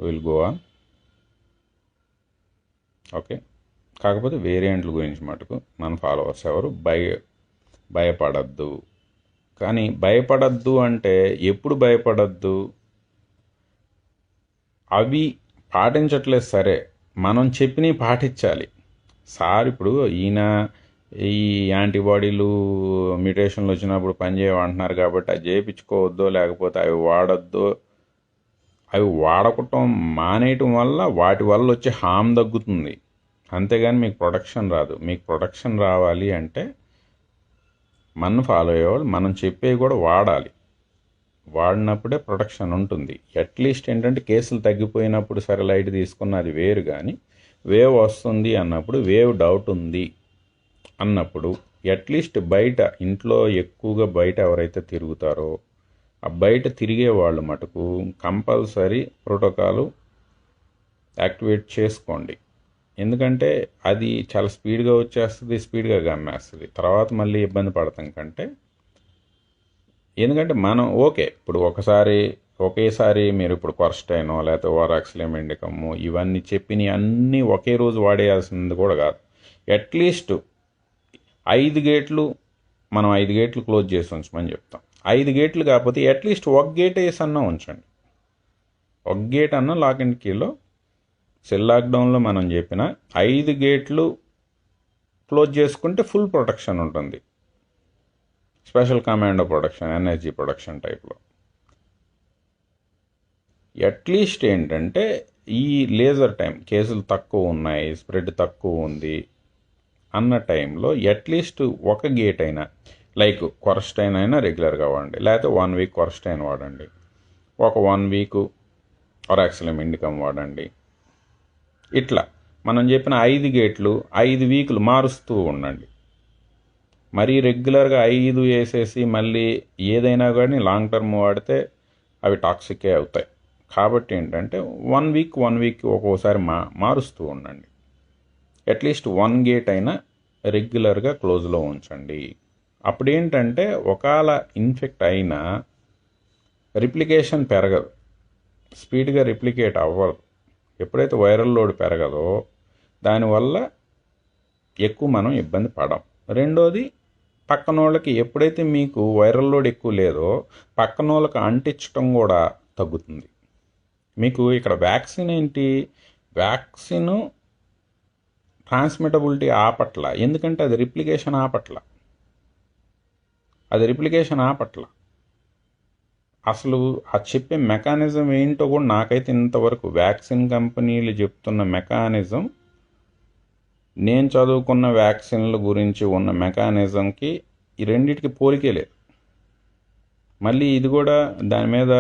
Will go on. Okay, కాకపోతే వేరియంట్ల గురించి మటుకు మన ఫాలోవర్స్ ఎవరు భయపడద్దు. కానీ భయపడద్దు అంటే ఎప్పుడు భయపడద్దు? అవి పాటించట్లేదు సరే, మనం చెప్పినవి పాటించాలి. సార్ ఇప్పుడు ఈయన ఈ యాంటీబాడీలు మ్యూటేషన్లు వచ్చినప్పుడు పనిచేయమంటున్నారు కాబట్టి అది చేయించుకోవద్దో, లేకపోతే అవి వాడద్దో. అవి వాడకటం మానేయటం వల్ల వాటి వల్ల వచ్చే హామ్ తగ్గుతుంది, అంతేగాని మీకు ప్రొడక్షన్ రాదు. మీకు ప్రొడక్షన్ రావాలి అంటే మనం ఫాలో అయ్యేవాళ్ళు మనం చెప్పేవి కూడా వాడాలి. వాడినప్పుడే ప్రొటెక్షన్ ఉంటుంది. అట్లీస్ట్ ఏంటంటే కేసులు తగ్గిపోయినప్పుడు సరే లైట్ తీసుకున్నది వేరు, కానీ వేవ్ వస్తుంది అన్నప్పుడు, వేవ్ డౌట్ ఉంది అన్నప్పుడు అట్లీస్ట్ బయట ఇంట్లో ఎక్కువగా బయట ఎవరైతే తిరుగుతారో ఆ బయట తిరిగే వాళ్ళు మటుకు కంపల్సరీ ప్రోటోకాల్ యాక్టివేట్ చేసుకోండి. ఎందుకంటే అది చాలా స్పీడ్గా వచ్చేస్తుంది, స్పీడ్గా గమ్మేస్తుంది. తర్వాత మళ్ళీ ఇబ్బంది పడతాం కంటే, ఎందుకంటే మనం ఓకే ఇప్పుడు ఒకేసారి మీరు ఇప్పుడు క్వర్స్టైనో లేకపోతే ఓరాక్సిలియం ఇండికము ఇవన్నీ చెప్పినవి అన్నీ ఒకే రోజు వాడేయాల్సింది కూడా కాదు. అట్లీస్ట్ 5 గేట్లు మనం 5 గేట్లు క్లోజ్ చేసి ఉంచమని చెప్తాం. 5 గేట్లు కాకపోతే అట్లీస్ట్ ఒక గేట్ వేసి అన్నా ఉంచండి. ఒక గేట్ అన్న లాక్ అండ్ కీలో సెల్ లాక్డౌన్లో మనం చెప్పిన 5 గేట్లు క్లోజ్ చేసుకుంటే ఫుల్ ప్రొటెక్షన్ ఉంటుంది. Special commando production, NSG production టైప్లో. అట్లీస్ట్ ఏంటంటే ఈ లేజర్ టైం కేసులు తక్కువ ఉన్నాయి, స్ప్రెడ్ తక్కువ ఉంది అన్న టైంలో అట్లీస్ట్ ఒక గేట్ అయినా, లైక్ క్వర్స్టైన్ అయినా రెగ్యులర్గా వాడండి, లేకపోతే 1 వీక్ క్వర్స్టైన్ వాడండి, ఒక 1 వీక్ ఒరాక్సిలియం ఇండికమ్ వాడండి. ఇట్లా మనం చెప్పిన 5 గేట్లు 5 వీకులు మారుస్తూ ఉండండి. మరీ రెగ్యులర్గా 5 వేసేసి మళ్ళీ ఏదైనా కానీ లాంగ్ టర్మ్ వాడితే అవి టాక్సికే అవుతాయి. కాబట్టి ఏంటంటే 1 వీక్ ఒక్కోసారి మారుస్తూ ఉండండి. అట్లీస్ట్ 1 గేట్ అయినా రెగ్యులర్గా క్లోజ్లో ఉంచండి. అప్పుడు ఏంటంటే ఒకవేళ ఇన్ఫెక్ట్ అయినా రిప్లికేషన్ పెరగదు, స్పీడ్గా రిప్లికేట్ అవ్వదు. ఎప్పుడైతే వైరల్ లోడ్ పెరగదో దానివల్ల ఎక్కువ మనం ఇబ్బంది పడం. రెండోది, పక్కన వాళ్ళకి ఎప్పుడైతే మీకు వైరల్ లోడ్ ఎక్కువ లేదో పక్కన వాళ్ళకి అంటించడం కూడా తగ్గుతుంది. మీకు ఇక్కడ వ్యాక్సిన్ ఏంటి, వ్యాక్సిన్ ట్రాన్స్మిటబిలిటీ ఆపట్ల, ఎందుకంటే అది రిప్లికేషన్ ఆపట్ల. అసలు అది చెప్పే మెకానిజం ఏంటో కూడా నాకైతే ఇంతవరకు వ్యాక్సిన్ కంపెనీలు చెప్తున్న మెకానిజం, నేను చదువుకున్న వ్యాక్సిన్ల గురించి ఉన్న మెకానిజంకి ఈ రెండింటికి పోలికే లేదు. మళ్ళీ ఇది కూడా దాని మీద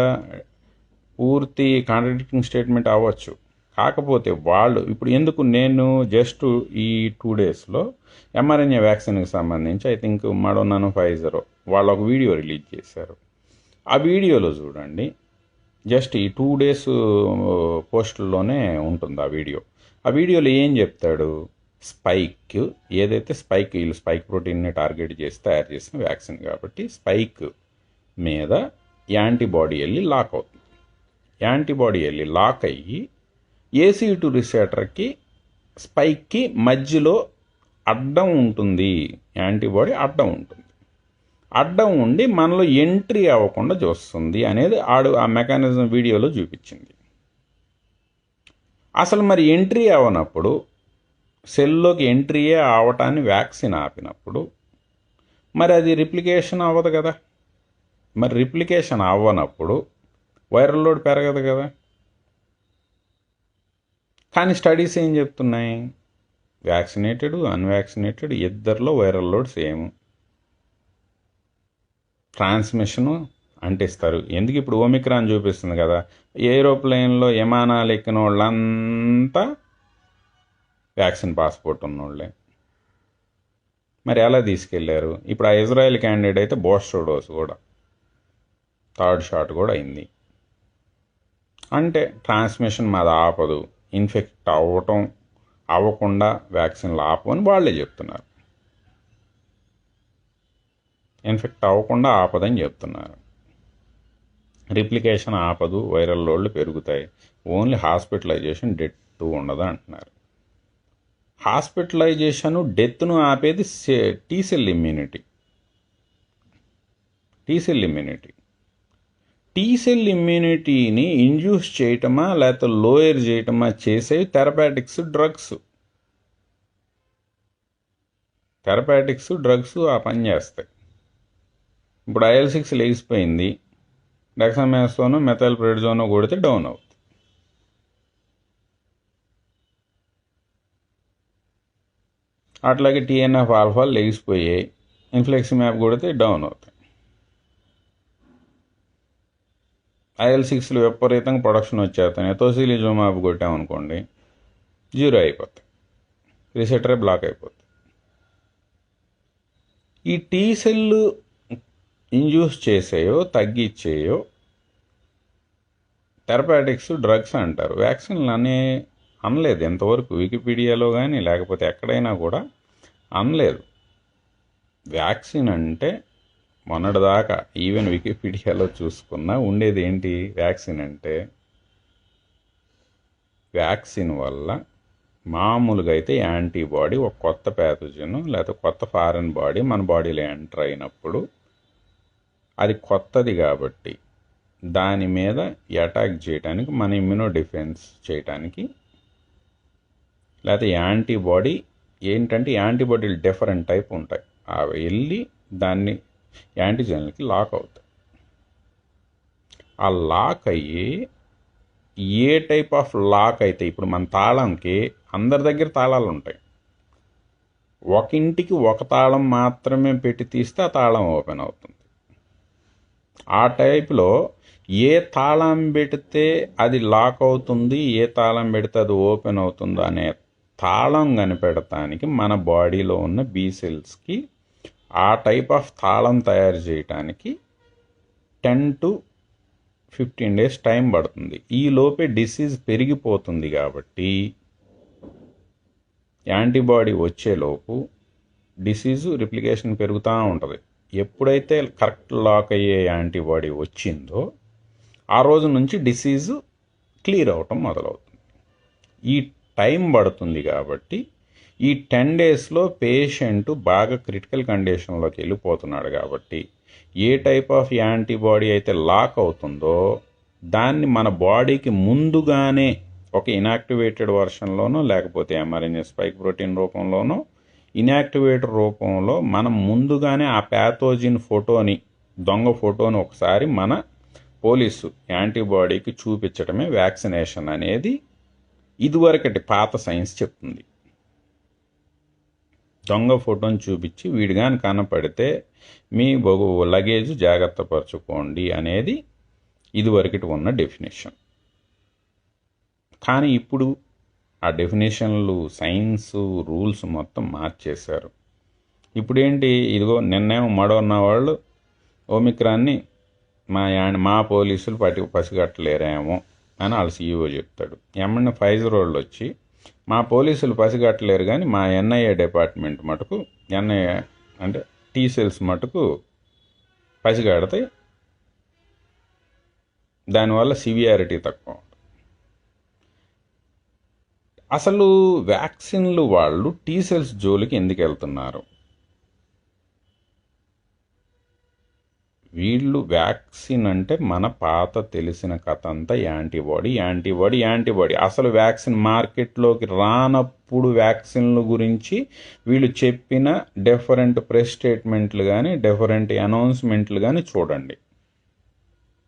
పూర్తి కాంట్రడిక్టింగ్ స్టేట్మెంట్ అవ్వచ్చు. కాకపోతే వాళ్ళు ఇప్పుడు ఎందుకు, నేను జస్ట్ ఈ 2 డేస్లో ఎంఆర్ఎన్ఏ వ్యాక్సిన్కి సంబంధించి ఐ థింక్ మడోనాను ఫైజర్ వాళ్ళు ఒక వీడియో రిలీజ్ చేశారు. ఆ వీడియోలో చూడండి, జస్ట్ ఈ 2 డేస్ పోస్టుల్లోనే ఉంటుంది ఆ వీడియో. ఆ వీడియోలో ఏం చెప్తాడు, వీళ్ళు స్పైక్ ప్రోటీన్ని టార్గెట్ చేసి తయారు చేసిన వ్యాక్సిన్ కాబట్టి స్పైక్ మీద యాంటీబాడీ వెళ్ళి లాక్ అవుతుంది. యాంటీబాడీ వెళ్ళి లాక్ అయ్యి ACE2 రిసెప్టర్కి స్పైక్కి మధ్యలో అడ్డం ఉంటుంది, యాంటీబాడీ అడ్డం ఉంటుంది. అడ్డం ఉండి మనలో ఎంట్రీ అవ్వకుండా చూస్తుంది అనేది ఆ మెకానిజం వీడియోలో చూపించింది. అసలు మరి ఎంట్రీ అవ్వనప్పుడు, సెల్లోకి ఎంట్రీయే అవటాన్ని వ్యాక్సిన్ ఆపినప్పుడు మరి అది రిప్లికేషన్ అవ్వదు కదా. మరి రిప్లికేషన్ అవ్వనప్పుడు వైరల్ లోడ్ పెరగదు కదా. కానీ స్టడీస్ ఏం చెప్తున్నాయి, వ్యాక్సినేటెడ్ అన్వ్యాక్సినేటెడ్ ఇద్దరిలో వైరల్ లోడ్ సేమ్, ట్రాన్స్మిషను అంటిస్తారు. ఎందుకు ఇప్పుడు ఓమిక్రాన్ చూపిస్తుంది కదా, ఏరోప్లేన్లో విమానాలు ఎక్కిన వాళ్ళంతా వ్యాక్సిన్ పాస్పోర్ట్ ఉన్నోళ్ళే. మరి ఎలా తీసుకెళ్లారు? ఇప్పుడు ఆ ఇజ్రాయెల్ క్యాండిడేట్ అయితే బూస్టర్ డోస్ కూడా 3rd షాట్ కూడా అయింది. అంటే ట్రాన్స్మిషన్ మాది ఆపదు, ఇన్ఫెక్ట్ అవ్వకుండా వ్యాక్సిన్లు ఆపని వాళ్ళే చెప్తున్నారు. ఇన్ఫెక్ట్ అవ్వకుండా ఆపదని చెప్తున్నారు. రిప్లికేషన్ ఆపదు, వైరల్ లోడ్లు పెరుగుతాయి. ఓన్లీ హాస్పిటలైజేషన్, డెత్ ఉండదు అంటున్నారు. హాస్పిటలైజేషన్, డెత్ను ఆపేది T cell immunity. T cell ఇమ్యూనిటీని ఇండ్యూస్ చేయటమా లేకపోతే లోయర్ చేయటమా చేసేవి థెరపాటిక్స్, డ్రగ్స్ ఆ పని చేస్తాయి. ఇప్పుడు IL-6 లేచిపోయింది, డెక్సామెథాసోన్, మెథైల్ప్రెడిజోన్ కొడితే డౌన్ అవుతుంది. అట్లాగే TNF ఆల్ఫా లేచిపోయాయి, ఇన్ఫ్లెక్సిమ్యాబ్ కొడితే డౌన్ అవుతాయి. IL-6లు విపరీతంగా ప్రొడక్షన్ వచ్చేస్తాయి. టోసిలిజుమాబ్ కొట్టామనుకోండి, 0 అయిపోతాయి, రిసెప్టరే బ్లాక్ అయిపోతుంది. ఈ టీ సెల్ ఇండ్యూస్ చేసేయో తగ్గించేయో థెరపాటిక్స్, డ్రగ్స్ అంటారు. వ్యాక్సిన్లు అనలేదు ఎంతవరకు, వికీపీడియాలో కానీ లేకపోతే ఎక్కడైనా కూడా అనలేదు. వ్యాక్సిన్ అంటే మొన్నటిదాకా ఈవెన్ వికీపీడియాలో చూసుకున్నా ఉండేది ఏంటి? వ్యాక్సిన్ అంటే వ్యాక్సిన్ వల్ల మామూలుగా అయితే యాంటీబాడీ ఒక కొత్త ప్యాథోజన్ లేదా కొత్త ఫారెన్ బాడీ మన బాడీలో ఎంటర్ అయినప్పుడు అది కొత్తది కాబట్టి దాని మీద అటాక్ చేయడానికి, మన ఇమ్యూనో డిఫెన్స్ చేయడానికి, లేకపోతే యాంటీబాడీ ఏంటంటే యాంటీబాడీలు డిఫరెంట్ టైప్ ఉంటాయి, అవి వెళ్ళి దాన్ని యాంటీజెన్లకి లాక్ అవుతాయి. ఆ లాక్ అయ్యి ఏ టైప్ ఆఫ్ లాక్ అయితే, ఇప్పుడు మన తాళంకి అందరి దగ్గర తాళాలు ఉంటాయి, ఒక ఇంటికి ఒక తాళం మాత్రమే పెట్టి తీస్తే ఆ తాళం ఓపెన్ అవుతుంది. ఆ టైప్లో ఏ తాళం పెడితే అది లాక్ అవుతుంది, ఏ తాళం పెడితే అది ఓపెన్ అవుతుందో అనే తాళం కనిపెడటానికి మన బాడీలో ఉన్న బీ సెల్స్కి ఆ టైప్ ఆఫ్ తాళం తయారు చేయడానికి 10 to 15 days టైం పడుతుంది. ఈ లోపే డిసీజ్ పెరిగిపోతుంది కాబట్టి యాంటీబాడీ వచ్చేలోపు డిసీజు రిప్లికేషన్ పెరుగుతూ ఉంటుంది. ఎప్పుడైతే కరెక్ట్ లాక్ అయ్యే యాంటీబాడీ వచ్చిందో ఆ రోజు నుంచి డిసీజు క్లియర్ అవటం మొదలవుతుంది. ఈ టైం పడుతుంది కాబట్టి ఈ 10 daysలో పేషెంట్ బాగా క్రిటికల్ కండిషన్లోకి వెళ్ళిపోతున్నాడు కాబట్టి ఏ టైప్ ఆఫ్ యాంటీబాడీ అయితే లాక్ అవుతుందో దాన్ని మన బాడీకి ముందుగానే ఒక ఇనాక్టివేటెడ్ వర్షన్లోనో లేకపోతే mRNA స్పైక్ ప్రోటీన్ రూపంలోనో ఇనాక్టివేటర్ రూపంలో మనం ముందుగానే ఆ ప్యాథోజిన్ ఫోటోని, దొంగ ఫోటోని ఒకసారి మన పోలీసు యాంటీబాడీకి చూపించడమే వ్యాక్సినేషన్ అనేది ఇదివరకటి పాత సైన్స్ చెప్తుంది. దొంగ ఫోటోని చూపించి వీడు కానీ కనపడితే మీ లగేజ్ జాగ్రత్త పరచుకోండి అనేది ఇదివరకటి ఉన్న డెఫినేషన్. కానీ ఇప్పుడు ఆ డెఫినేషన్లు, సైన్స్, రూల్స్ మొత్తం మార్చేశారు. ఇప్పుడు ఏంటి, ఇదిగో నిన్నేమో మడోన్న వాళ్ళు ఓమిక్రాన్ని మా పోలీసులు పసిగట్టలేరేమో అని వాళ్ళ CEO చెప్తాడు. ఏమన్నా ఫైజర్ వాళ్ళు వచ్చి మా పోలీసులు పసిగట్టలేరు కానీ మా NIA డిపార్ట్మెంట్ మటుకు, NIA అంటే టీ సెల్స్ మటుకు పసిగడతాయి, దానివల్ల సివియారిటీ తక్కువ. అసలు వ్యాక్సిన్లు వాళ్ళు టీ సెల్స్ జోలికి ఎందుకు వెళ్తున్నారు? వీళ్ళు వ్యాక్సిన్ అంటే మన పాత తెలిసిన కథ అంతా యాంటీబాడీ. అసలు వ్యాక్సిన్ మార్కెట్లోకి రానప్పుడు వ్యాక్సిన్ల గురించి వీళ్ళు చెప్పిన డిఫరెంట్ ప్రెస్ స్టేట్మెంట్లు కానీ డిఫరెంట్ అనౌన్స్మెంట్లు కానీ చూడండి.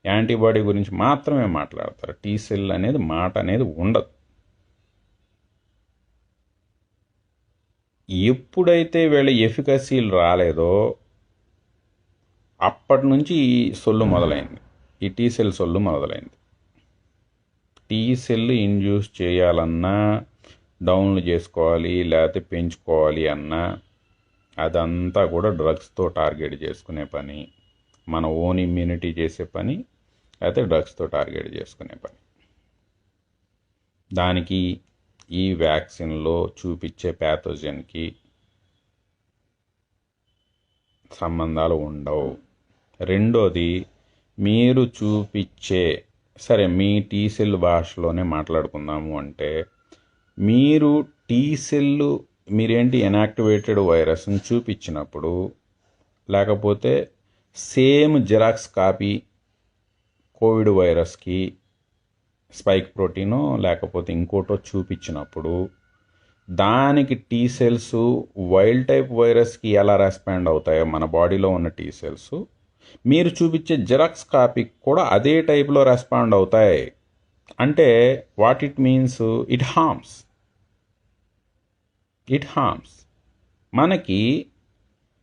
యాంటీబాడీ గురించి మాత్రమే మాట్లాడతారు, టీ సెల్ అనేది మాట అనేది ఉండదు. ఎప్పుడైతే వీళ్ళ ఎఫికసీలు రాలేదో అప్పటి నుంచి ఈ సొల్లు మొదలైంది, ఈ టీ సెల్ సొల్లు మొదలైంది. టీ సెల్ ఇండ్యూస్ చేయాలన్నా, డౌన్లు చేసుకోవాలి లేకపోతే పెంచుకోవాలి అన్నా అదంతా కూడా డ్రగ్స్తో టార్గెట్ చేసుకునే పని, మన ఓన్ ఇమ్యూనిటీ చేసే పని, లేకపోతే డ్రగ్స్తో టార్గెట్ చేసుకునే పని. దానికి ఈ వ్యాక్సిన్లో చూపించే ప్యాథోజన్కి సంబంధాలు ఉండవు. రెండోది, మీరు చూపించే సరే మీ టీ సెల్ భాషలోనే మాట్లాడుకుందాము అంటే మీరు టీ సెల్ మీరేంటి ఇనాక్టివేటెడ్ వైరస్ని చూపించినప్పుడు లేకపోతే సేమ్ జిరాక్స్ కాపీ కోవిడ్ వైరస్కి స్పైక్ ప్రోటీనో లేకపోతే ఇంకోటో చూపించినప్పుడు దానికి టీ సెల్స్ వైల్డ్ టైప్ వైరస్కి ఎలా రెస్పాండ్ అవుతాయో మన బాడీలో ఉన్న టీ సెల్స్ మీరు చూపించే జిరాక్స్ కాపీకి కూడా అదే టైప్లో రెస్పాండ్ అవుతాయి. అంటే what it means, it harms మనకి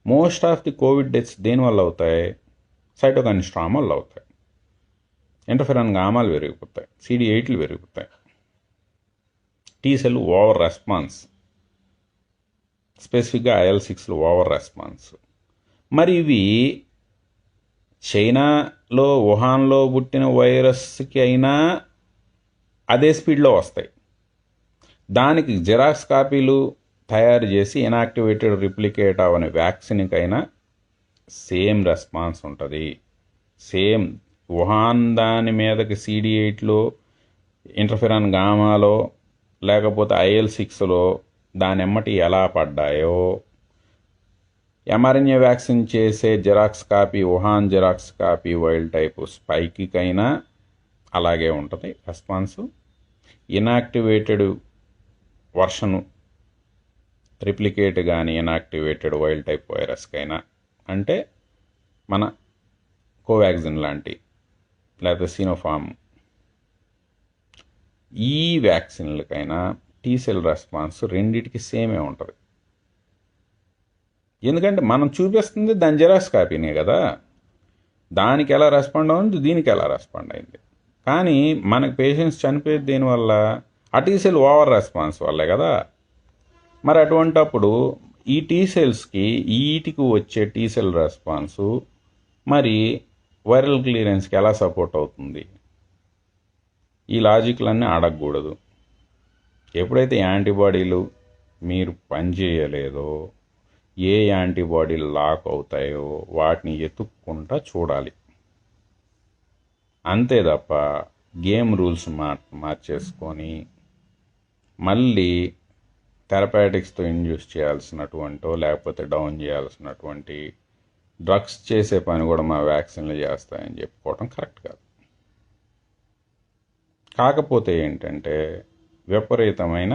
most of the Covid deaths దేనివల్ల అవుతాయి? సైటోకైన్ స్ట్రామ్ వల్ల అవుతాయి. ఇంటర్ఫెరాన్ గామాలు పెరిగిపోతాయి, CD8లు పెరిగిపోతాయి, టీ సెల్ ఓవర్ రెస్పాన్స్, స్పెసిఫిక్గా IL-6లు ఓవర్ రెస్పాన్స్. మరి ఇవి చైనాలో వుహాన్లో పుట్టిన వైరస్కి అయినా అదే స్పీడ్లో వస్తాయి. దానికి జిరాక్స్ కాపీలు తయారు చేసి ఇనాక్టివేటెడ్ రిప్లికేట్ అవని వ్యాక్సిన్కైనా సేమ్ రెస్పాన్స్ ఉంటుంది. సేమ్ వుహాన్ దాని మీదకి CD8లో ఇంటర్ఫెరాన్ గామాలో లేకపోతే IL-6లో దాని ఎమ్మటి ఎలా పడ్డాయో mRNA వ్యాక్సిన్ చేసే xerox copy Wuhan xerox copy wild type స్పైక్కైనా అలాగే ఉంటుంది రెస్పాన్సు. ఇనాక్టివేటెడ్ వర్షను రిప్లికేట్ కానీ ఇనాక్టివేటెడ్ వైల్డ్ టైప్ వైరస్కైనా, అంటే మన కోవాక్సిన్ లాంటి లేకపోతే సినోఫార్మ్ ఈ వ్యాక్సిన్లకైనా టీ సెల్ రెస్పాన్స్ రెండిటికి సేమే ఉంటుంది. ఎందుకంటే మనం చూపిస్తుంది దాని జిరాక్స్ కాపీనే కదా, దానికి ఎలా రెస్పాండ్ అవుతుంది దీనికి ఎలా రెస్పాండ్ అయింది. కానీ మనకు పేషెంట్స్ చనిపోయేది దేనివల్ల? ఆ టీ సెల్ ఓవర్ రెస్పాన్స్ వల్లే కదా. మరి అటువంటప్పుడు ఈ టీ సెల్స్కి వీటికి వచ్చే టీ సెల్ రెస్పాన్సు మరి వైరల్ క్లియరెన్స్కి ఎలా సపోర్ట్ అవుతుంది? ఈ లాజిక్లన్నీ అడగకూడదు. ఎప్పుడైతే యాంటీబాడీలు మీరు పనిచేయలేదో, ఏ యాంటీబాడీలు లాక్ అవుతాయో వాటిని ఎతుక్కుంటా చూడాలి. అంతే తప్ప గేమ్ రూల్స్ మార్చేసుకొని మళ్ళీ థెరపాటిక్స్తో ఇండ్యూస్ చేయాల్సినటువంటో లేకపోతే డౌన్ చేయాల్సినటువంటి డ్రగ్స్ చేసే పని కూడా మా వ్యాక్సిన్లు చేస్తాయని చెప్పుకోవడం కరెక్ట్ కాదు. కాకపోతే ఏంటంటే విపరీతమైన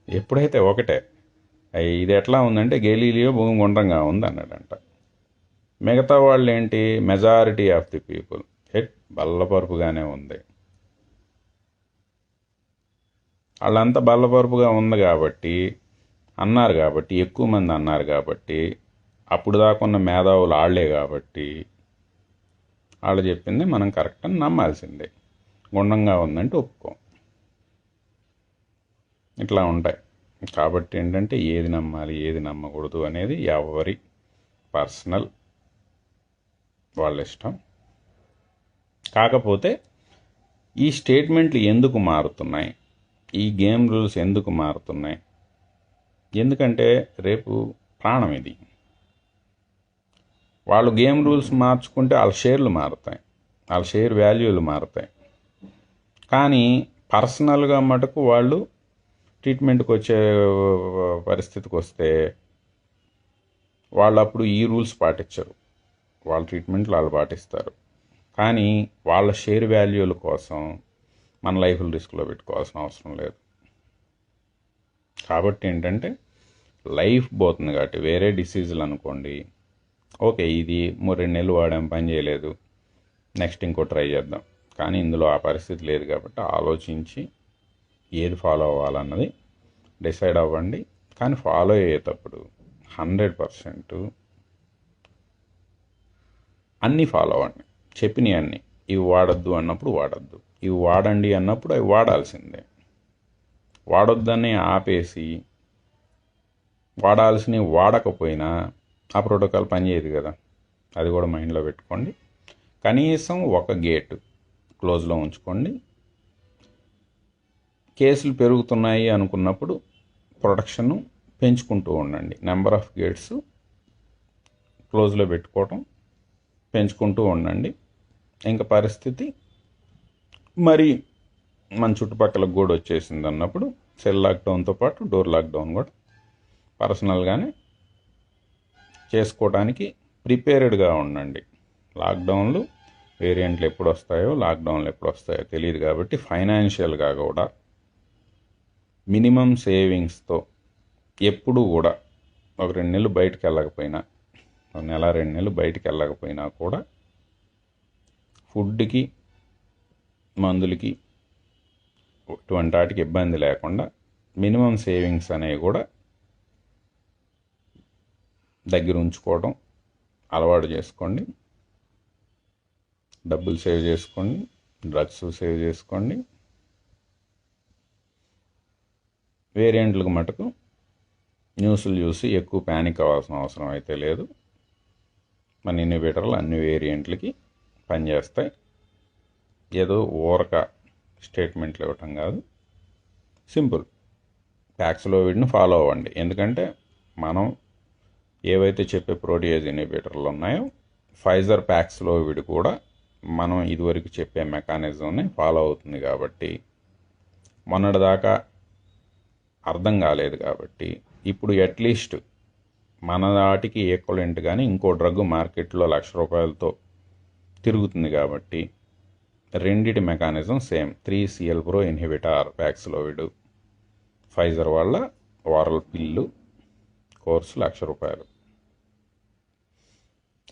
ఎప్పుడైతే ఒకటే ఇది ఎట్లా ఉందంటే గెలీలియో భూమి గుండ్రంగా ఉంది అన్నాడంట. మిగతా వాళ్ళు ఏంటి, మెజారిటీ ఆఫ్ ది పీపుల్ బల్లపరుపుగానే ఉంది. వాళ్ళంతా బల్లపరుపుగా ఉంది కాబట్టి అన్నారు, కాబట్టి ఎక్కువ మంది అన్నారు, కాబట్టి అప్పుడు దాకున్న మేధావులు వాళ్ళే, కాబట్టి వాళ్ళు చెప్పింది మనం కరెక్ట్ అని నమ్మాల్సిందే. గుండంగా ఉందంటే ఒప్పుకోం. ఇట్లా ఉంటాయి. కాబట్టి ఏంటంటే ఏది నమ్మాలి ఏది నమ్మకూడదు అనేది ఎవరి పర్సనల్ వాళ్ళ ఇష్టం. కాకపోతే ఈ స్టేట్మెంట్లు ఎందుకు మారుతున్నాయి, ఈ గేమ్ రూల్స్ ఎందుకు మారుతున్నాయి? ఎందుకంటే రేపు ప్రాణం ఇది. వాళ్ళు గేమ్ రూల్స్ మార్చుకుంటే వాళ్ళ షేర్లు మారుతాయి, వాళ్ళ షేర్ వాల్యూలు మారుతాయి. కానీ పర్సనల్గా మటుకు వాళ్ళు ట్రీట్మెంట్కి వచ్చే పరిస్థితికి వస్తే వాళ్ళు అప్పుడు ఈ రూల్స్ పాటించరు, వాళ్ళ ట్రీట్మెంట్లు వాళ్ళు పాటిస్తారు. కానీ వాళ్ళ షేర్ వాల్యూల కోసం మన లైఫ్లు రిస్క్లో పెట్టుకోవాల్సిన అవసరం లేదు. కాబట్టి ఏంటంటే లైఫ్ పోతుంది కాబట్టి వేరే డిసీజులు అనుకోండి, ఓకే ఇది 2 నెలలు వాడాం పని చేయలేదు, నెక్స్ట్ ఇంకో ట్రై చేద్దాం. కానీ ఇందులో ఆ పరిస్థితి లేదు కాబట్టి ఆలోచించి ఏది ఫాలో అవ్వాలన్నది డిసైడ్ అవ్వండి. కానీ ఫాలో అయ్యేటప్పుడు 100% అన్నీ ఫాలో అవ్వండి. చెప్పినవి అన్నీ, ఇవి వాడద్దు అన్నప్పుడు వాడద్దు, ఇవి వాడండి అన్నప్పుడు అవి వాడాల్సిందే. వాడొద్దని ఆపేసి వాడాల్సినవి వాడకపోయినా ఆ ప్రోటోకాల్ పనిచేయదు కదా, అది కూడా మైండ్లో పెట్టుకోండి. కనీసం ఒక గేటు క్లోజ్లో ఉంచుకోండి. కేసులు పెరుగుతున్నాయి అనుకున్నప్పుడు ప్రొటెక్షన్ పెంచుకుంటూ ఉండండి. నెంబర్ ఆఫ్ గేట్స్ క్లోజ్లో పెట్టుకోవటం పెంచుకుంటూ ఉండండి. ఇంకా పరిస్థితి మరి మన చుట్టుపక్కల కూడా వచ్చేసింది అన్నప్పుడు సెల్ లాక్డౌన్తో పాటు డోర్ లాక్డౌన్ కూడా పర్సనల్గానే చేసుకోవడానికి ప్రిపేర్డ్గా ఉండండి. లాక్డౌన్లు వేరియంట్లు ఎప్పుడు వస్తాయో లాక్డౌన్లు ఎప్పుడు వస్తాయో తెలియదు కాబట్టి ఫైనాన్షియల్గా కూడా మినిమం సేవింగ్స్తో ఎప్పుడు కూడా ఒక 2 నెలలు బయటకు వెళ్ళకపోయినా, ఒక నెల 2 నెలలు బయటకు వెళ్ళకపోయినా కూడా ఫుడ్కి మందులకి ఇటువంటి వాటికి ఇబ్బంది లేకుండా మినిమం సేవింగ్స్ అనేవి కూడా దగ్గర ఉంచుకోవడం అలవాటు చేసుకోండి. డబ్బులు సేవ్ చేసుకోండి, డ్రగ్స్ సేవ్ చేసుకోండి. వేరియంట్లకు మటుకు న్యూస్లు చూసి ఎక్కువ ప్యానిక్ అవ్వాల్సిన అవసరం అయితే లేదు. మన ఇన్హిబిటర్లు అన్ని వేరియంట్లకి పనిచేస్తాయి. ఏదో ఊరక స్టేట్మెంట్లు ఇవ్వటం కాదు, సింపుల్ ప్యాక్స్లోవిడ్ని ఫాలో అవ్వండి. ఎందుకంటే మనం ఏవైతే చెప్పే ప్రోటీయేజ్ ఇన్హిబిటర్లు ఉన్నాయో ఫైజర్ ప్యాక్స్లోవిడ్ కూడా మనం ఇదివరకు చెప్పే మెకానిజంని ఫాలో అవుతుంది కాబట్టి మొన్నటిదాకా అర్థం కాలేదు కాబట్టి ఇప్పుడు అట్లీస్ట్ మన వాటికి ఈక్వలెంట్ కానీ ఇంకో డ్రగ్ మార్కెట్లో ₹1,00,000 తిరుగుతుంది కాబట్టి రెండిటి mechanism same. 3CL pro inhibitor Paxlovid Pfizer వాళ్ళ వారల్ పిల్లు కోర్సు ₹1,00,000.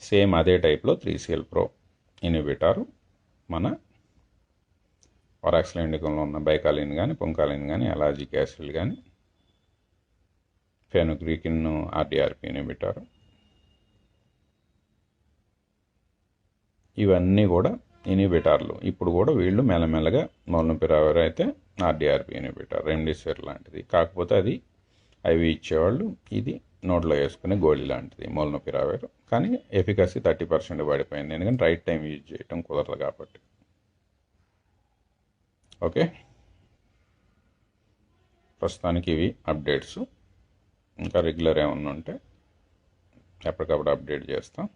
సేమ్ అదే టైప్లో 3CL ప్రో ఇన్హిబిటారు మన వరాక్సిలిండికంలో ఉన్న బైకాలిన్ కానీ పొంకాలిన్ కానీ అలాజిక్ యాసిడ్ కానీ ఫెనుగ్రీకిన్ ఆర్డిఆర్పి ఇన్హిబిటారు ఇవన్నీ కూడా ఇన్హిబిటార్లు. ఇప్పుడు కూడా వీళ్ళు మెల్లమెల్లగా మోల్నుపిరావిర్ అయితే ఆర్డిఆర్పి ఇన్హిబిటార్, రెమ్డెసివిర్ లాంటిది. కాకపోతే అది అవి ఇచ్చేవాళ్ళు, ఇది నోట్లో వేసుకునే గోళీ లాంటిది మోల్నుపిరావిర్. కానీ ఎఫికసీ 30% పడిపోయింది, ఎందుకంటే రైట్ టైం యూజ్ చేయటం కుదరదు కాబట్టి. ఓకే, ప్రస్తుతానికి ఇవి అప్డేట్స్. ఇంకా రెగ్యులర్ ఏమన్నా ఉంటే ఎప్పటికప్పుడు అప్డేట్ చేస్తాం.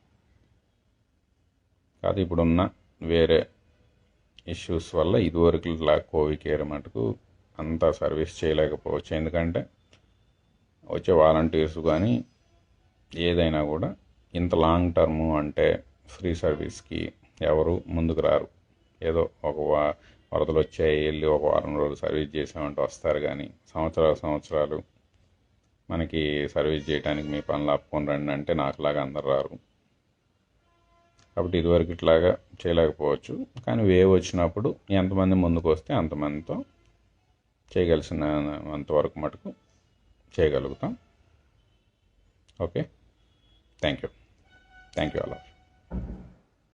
కాదు ఇప్పుడున్న వేరే ఇష్యూస్ వల్ల ఇదివరకులా కోవికేర్ మటుకు అంతా సర్వీస్ చేయలేకపోవచ్చు. ఎందుకంటే వచ్చే వాలంటీర్స్ కానీ ఏదైనా కూడా ఇంత లాంగ్ టర్ము అంటే ఫ్రీ సర్వీస్కి ఎవరు ముందుకు రారు. ఏదో ఒక వరదలు వచ్చాయి వెళ్ళి ఒక వారం రోజులు సర్వీస్ చేసామంటే వస్తారు, కానీ సంవత్సరాలు మనకి సర్వీస్ చేయడానికి మీ పనులు ఆపుకొని రండి అంటే నాకులాగా అందరు రారు. కాబట్టి ఇదివరకు ఇట్లాగా చేయలేకపోవచ్చు. కానీ వేవ్ వచ్చినప్పుడు ఎంతమంది ముందుకు వస్తే అంతమందితో చేయగలిసిన అంతవరకు మటుకు చేయగలుగుతాం. Okay, thank you all.